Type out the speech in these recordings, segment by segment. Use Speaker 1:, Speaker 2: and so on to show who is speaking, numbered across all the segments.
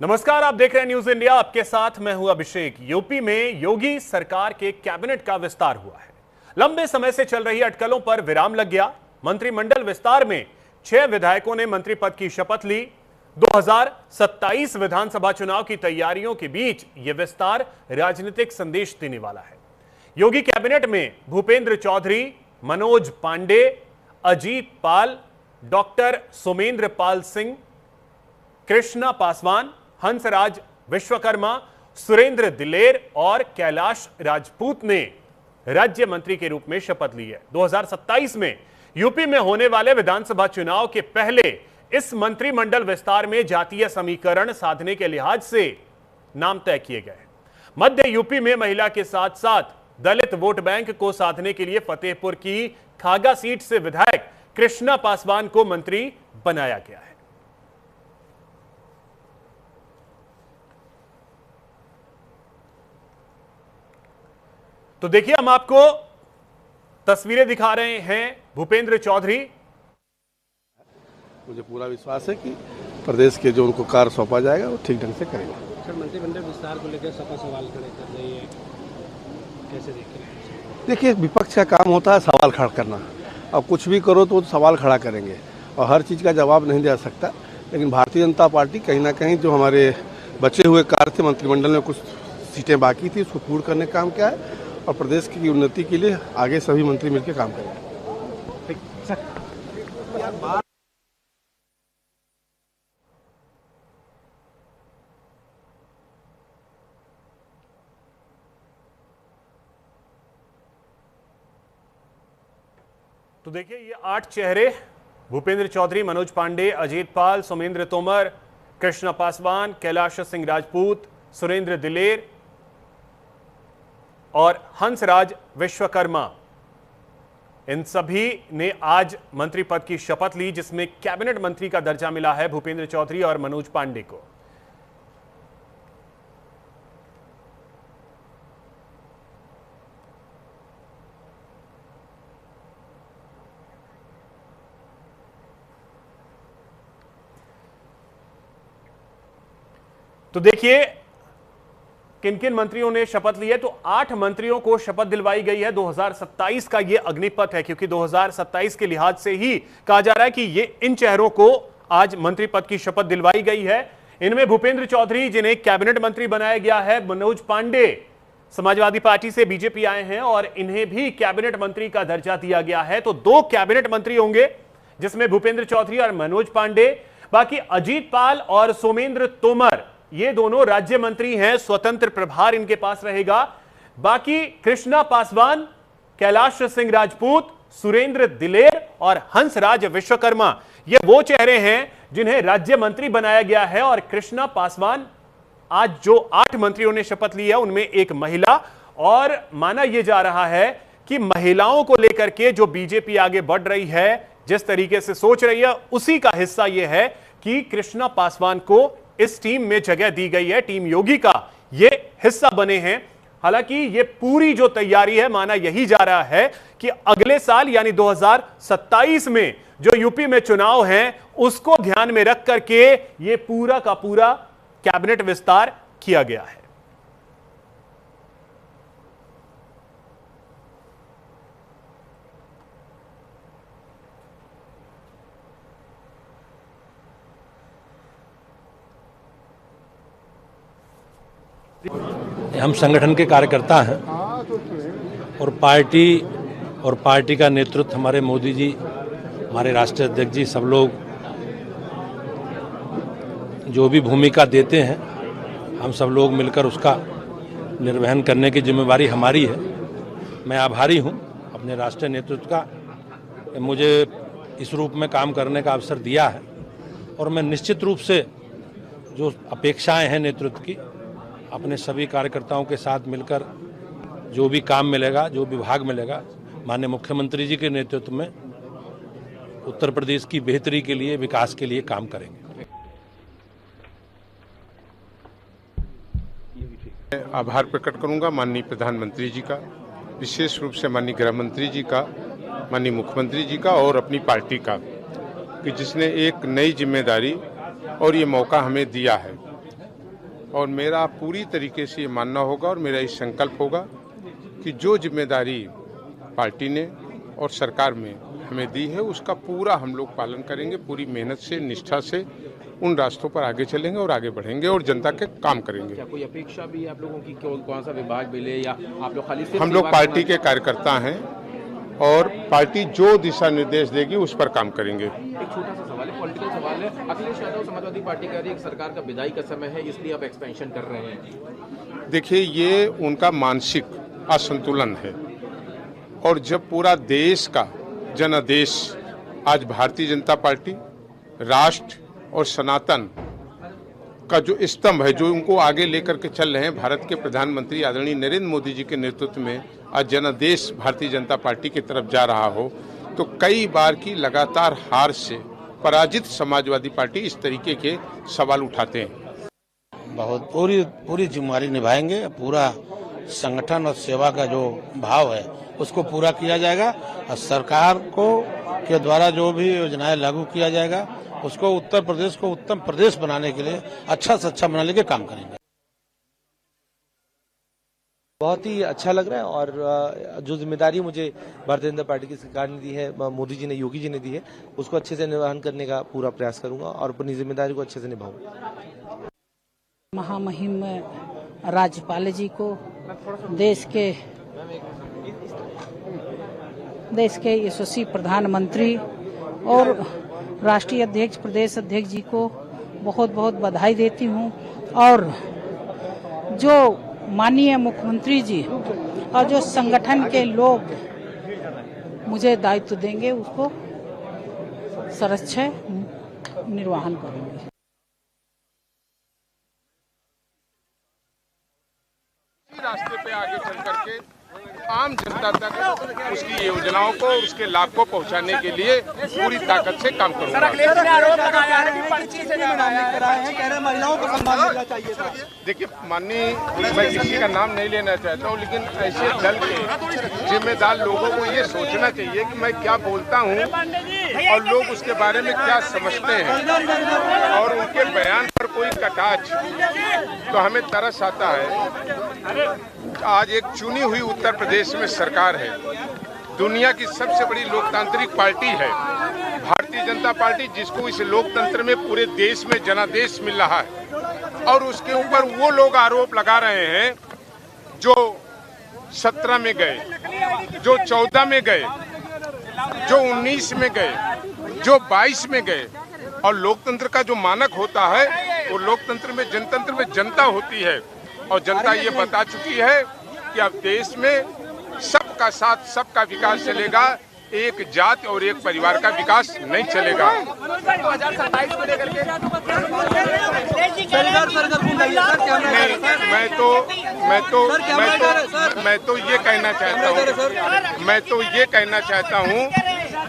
Speaker 1: नमस्कार, आप देख रहे हैं न्यूज इंडिया। आपके साथ मैं हूं अभिषेक। यूपी में योगी सरकार के कैबिनेट का विस्तार हुआ है। लंबे समय से चल रही अटकलों पर विराम लग गया। मंत्रिमंडल विस्तार में 6 विधायकों ने मंत्री पद की शपथ ली। 2027 विधानसभा चुनाव की तैयारियों के बीच यह विस्तार राजनीतिक संदेश देने वाला है। योगी कैबिनेट में भूपेंद्र चौधरी, मनोज पांडे, अजीत पाल, डॉक्टर सोमेंद्र पाल सिंह, कृष्णा पासवान, हंसराज विश्वकर्मा, सुरेंद्र दिलेर और कैलाश राजपूत ने राज्य मंत्री के रूप में शपथ ली है। 2027 में यूपी में होने वाले विधानसभा चुनाव के पहले इस मंत्रिमंडल विस्तार में जातीय समीकरण साधने के लिहाज से नाम तय किए गए। मध्य यूपी में महिला के साथ साथ दलित वोट बैंक को साधने के लिए फतेहपुर की खागा सीट से विधायक कृष्णा पासवान को मंत्री बनाया गया है। तो देखिए, हम आपको तस्वीरें दिखा रहे हैं भूपेंद्र चौधरी।
Speaker 2: मुझे पूरा विश्वास है कि प्रदेश के जो उनको कार्य सौंपा जाएगा वो ठीक ढंग से करेंगे।
Speaker 3: सर, मंत्रिमंडल विस्तार को लेकर सपा सवाल खड़े कर रही है, कैसे देख रहे हैं?
Speaker 2: देखिए, विपक्ष का काम होता है सवाल खड़ा करना। अब कुछ भी करो तो सवाल खड़ा करेंगे और हर चीज़ का जवाब नहीं दे सकता। लेकिन भारतीय जनता पार्टी कहीं ना कहीं जो हमारे बचे हुए कार्य थे, मंत्रिमंडल में कुछ सीटें बाकी थी, उसको पूर्ण करने का काम किया है और प्रदेश की उन्नति के लिए आगे सभी मंत्री मिलकर काम करेंगे।
Speaker 1: तो देखिए, ये 8 चेहरे भूपेंद्र चौधरी, मनोज पांडे, अजीत पाल, सोमेंद्र तोमर, कृष्णा पासवान, कैलाश सिंह राजपूत, सुरेंद्र दिलेर और हंसराज विश्वकर्मा, इन सभी ने आज मंत्री पद की शपथ ली, जिसमें कैबिनेट मंत्री का दर्जा मिला है भूपेंद्र चौधरी और मनोज पांडे को। तो देखिए किन किन मंत्रियों ने शपथ ली है। तो 8 मंत्रियों को शपथ दिलवाई गई है। 2027 का यह अग्निपथ है, क्योंकि 2027 के लिहाज से ही कहा जा रहा है कि ये इन चेहरों को आज मंत्री पद की शपथ दिलवाई गई है। इनमें भूपेंद्र चौधरी, जिन्हें कैबिनेट मंत्री बनाया गया है, मनोज पांडे समाजवादी पार्टी से बीजेपी आए हैं और इन्हें भी कैबिनेट मंत्री का दर्जा दिया गया है। तो 2 कैबिनेट मंत्री होंगे, जिसमें भूपेंद्र चौधरी और मनोज पांडे। बाकी अजीत पाल और सोमेंद्र तोमर, ये दोनों राज्य मंत्री हैं, स्वतंत्र प्रभार इनके पास रहेगा। बाकी कृष्णा पासवान, कैलाश सिंह राजपूत, सुरेंद्र दिलेर और हंसराज विश्वकर्मा, ये वो चेहरे हैं जिन्हें राज्य मंत्री बनाया गया है। और कृष्णा पासवान, आज जो 8 मंत्रियों ने शपथ ली है उनमें एक महिला, और माना यह जा रहा है कि महिलाओं को लेकर के जो बीजेपी आगे बढ़ रही है, जिस तरीके से सोच रही है, उसी का हिस्सा यह है कि कृष्णा पासवान को इस टीम में जगह दी गई है। टीम योगी का ये हिस्सा बने हैं। हालांकि ये पूरी जो तैयारी है, माना यही जा रहा है कि अगले साल यानी 2027 में जो यूपी में चुनाव हैं, उसको ध्यान में रख करके ये पूरा का पूरा कैबिनेट विस्तार किया गया है।
Speaker 4: हम संगठन के कार्यकर्ता हैं और पार्टी का नेतृत्व हमारे मोदी जी, हमारे राष्ट्रीय अध्यक्ष जी, सब लोग जो भी भूमिका देते हैं, हम सब लोग मिलकर उसका निर्वहन करने की जिम्मेवारी हमारी है। मैं आभारी हूं अपने राष्ट्रीय नेतृत्व का, मुझे इस रूप में काम करने का अवसर दिया है। और मैं निश्चित रूप से जो अपेक्षाएं हैं नेतृत्व की, अपने सभी कार्यकर्ताओं के साथ मिलकर जो भी काम मिलेगा, जो विभाग मिलेगा, माननीय मुख्यमंत्री जी के नेतृत्व में उत्तर प्रदेश की बेहतरी के लिए, विकास के लिए काम करेंगे।
Speaker 5: आभार प्रकट करूंगा माननीय प्रधानमंत्री जी का, विशेष रूप से माननीय गृह मंत्री जी का, माननीय मुख्यमंत्री जी का और अपनी पार्टी का, कि जिसने एक नई जिम्मेदारी और ये मौका हमें दिया है। और मेरा पूरी तरीके से ये मानना होगा और मेरा ये संकल्प होगा कि जो जिम्मेदारी पार्टी ने और सरकार में हमें दी है उसका पूरा हम लोग पालन करेंगे, पूरी मेहनत से, निष्ठा से उन रास्तों पर आगे चलेंगे और आगे बढ़ेंगे और जनता के काम करेंगे।
Speaker 6: क्या कोई अपेक्षा भी है आप लोगों की, कौन सा विभाग मिले, या आप लोग खाली सिर्फ
Speaker 5: हम लोग पार्टी के कार्यकर्ता हैं और पार्टी जो दिशा निर्देश देगी उस पर काम करेंगे।
Speaker 6: एक छोटा सा सवाल है, पॉलिटिकल सवाल है। अखिलेश यादव समाजवादी पार्टी कह रही है कि सरकार का विदाई का समय है, इसलिए आप एक्सपेंशन कर रहे हैं।
Speaker 5: देखिए, ये उनका मानसिक असंतुलन है और जब पूरा देश का जनादेश आज भारतीय जनता पार्टी, राष्ट्र और सनातन का जो स्तंभ है, जो उनको आगे लेकर के चल रहे हैं, भारत के प्रधानमंत्री आदरणीय नरेंद्र मोदी जी के नेतृत्व में आज जनादेश भारतीय जनता पार्टी की तरफ जा रहा हो, तो कई बार की लगातार हार से पराजित समाजवादी पार्टी इस तरीके के सवाल उठाते हैं।
Speaker 4: बहुत पूरी जिम्मेदारी निभाएंगे। पूरा संगठन और सेवा का जो भाव है उसको पूरा किया जाएगा और सरकार को के द्वारा जो भी योजनाएं लागू किया जाएगा उसको उत्तर प्रदेश को उत्तम प्रदेश बनाने के लिए अच्छा से अच्छा बनाने के काम करेंगे।
Speaker 7: बहुत ही अच्छा लग रहा है और जो जिम्मेदारी मुझे भारतीय जनता पार्टी की सरकार ने दी है, मोदी जी ने, योगी जी ने दी है, उसको अच्छे से निर्वहन करने का पूरा प्रयास करूंगा और अपनी जिम्मेदारी को अच्छे से निभाऊंगा।
Speaker 8: महामहिम राज्यपाल जी को, देश के यशस्वी प्रधानमंत्री और राष्ट्रीय अध्यक्ष, प्रदेश अध्यक्ष जी को बहुत बहुत बधाई देती हूँ और जो माननीय मुख्यमंत्री जी और जो संगठन के लोग मुझे दायित्व देंगे उसको सरच्छे निर्वहन करूंगी।
Speaker 5: रास्ते पे आगे चल करके आम जनता तक उसकी योजनाओं को, उसके लाभ को पहुंचाने के लिए पूरी ताकत से काम करूंगा। देखिए माननीय, मैं किसी का नाम नहीं लेना चाहता हूं, लेकिन ऐसे दल के जिम्मेदार लोगों को ये सोचना चाहिए कि मैं क्या बोलता हूं और लोग उसके बारे में क्या समझते हैं और उनके बयान पर कोई कटाक्ष तो हमें तरस आता है। आज एक चुनी हुई उत्तर प्रदेश में सरकार है, दुनिया की सबसे बड़ी लोकतांत्रिक पार्टी है भारतीय जनता पार्टी, जिसको इस लोकतंत्र में पूरे देश में जनादेश मिल रहा है और उसके ऊपर वो लोग आरोप लगा रहे हैं जो 17 में गए, जो 14 में गए, जो 19 में गए, जो 22 में गए। और लोकतंत्र का जो मानक होता है वो लोकतंत्र में, जनतंत्र में जनता होती है और जनता ये बता चुकी है कि अब देश में सबका साथ, सबका विकास चलेगा, एक जाति और एक परिवार का विकास नहीं चलेगा। मैं तो ये कहना चाहता हूँ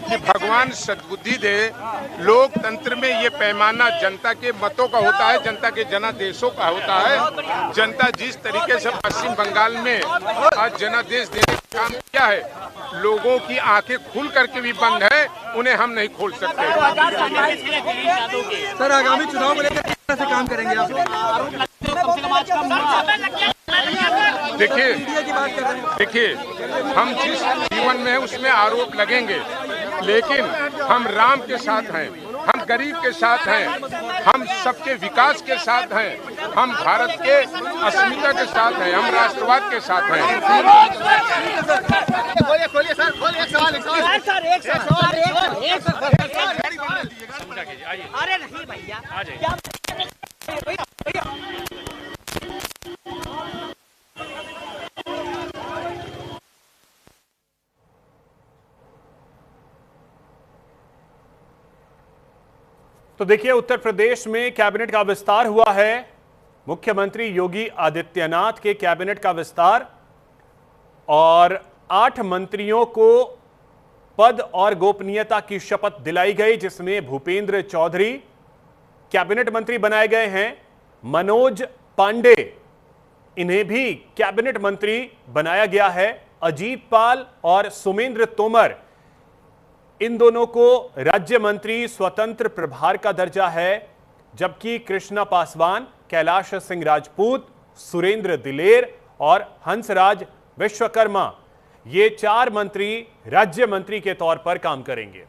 Speaker 5: कि भगवान सद्बुद्धि दे। लोकतंत्र में ये पैमाना जनता के मतों का होता है, जनता के जनादेशों का होता है। जनता जिस तरीके से पश्चिम बंगाल में आज जनादेश देने का काम किया है, लोगों की आंखें खुल करके भी बंद है, उन्हें हम नहीं खोल सकते।
Speaker 7: सर, आगामी चुनाव को लेकर किस तरह से काम करेंगे आप?
Speaker 5: देखिए हम जिस जीवन में उसमें आरोप लगेंगे, लेकिन हम राम के साथ हैं, हम गरीब के साथ हैं, हम सबके विकास के साथ हैं, हम भारत के अस्मिता के साथ हैं, हम राष्ट्रवाद के साथ हैं।
Speaker 9: खोलिए सर, खोलिए एक सवाल अरे नहीं भैया,
Speaker 1: तो देखिए, उत्तर प्रदेश में कैबिनेट का विस्तार हुआ है। मुख्यमंत्री योगी आदित्यनाथ के कैबिनेट का विस्तार और 8 मंत्रियों को पद और गोपनीयता की शपथ दिलाई गई, जिसमें भूपेंद्र चौधरी कैबिनेट मंत्री बनाए गए हैं। मनोज पांडे, इन्हें भी कैबिनेट मंत्री बनाया गया है। अजीत पाल और सुमेंद्र तोमर, इन दोनों को राज्य मंत्री स्वतंत्र प्रभार का दर्जा है, जबकि कृष्णा पासवान कैलाश सिंह राजपूत, सुरेंद्र दिलेर और हंसराज विश्वकर्मा, ये 4 मंत्री राज्य मंत्री के तौर पर काम करेंगे।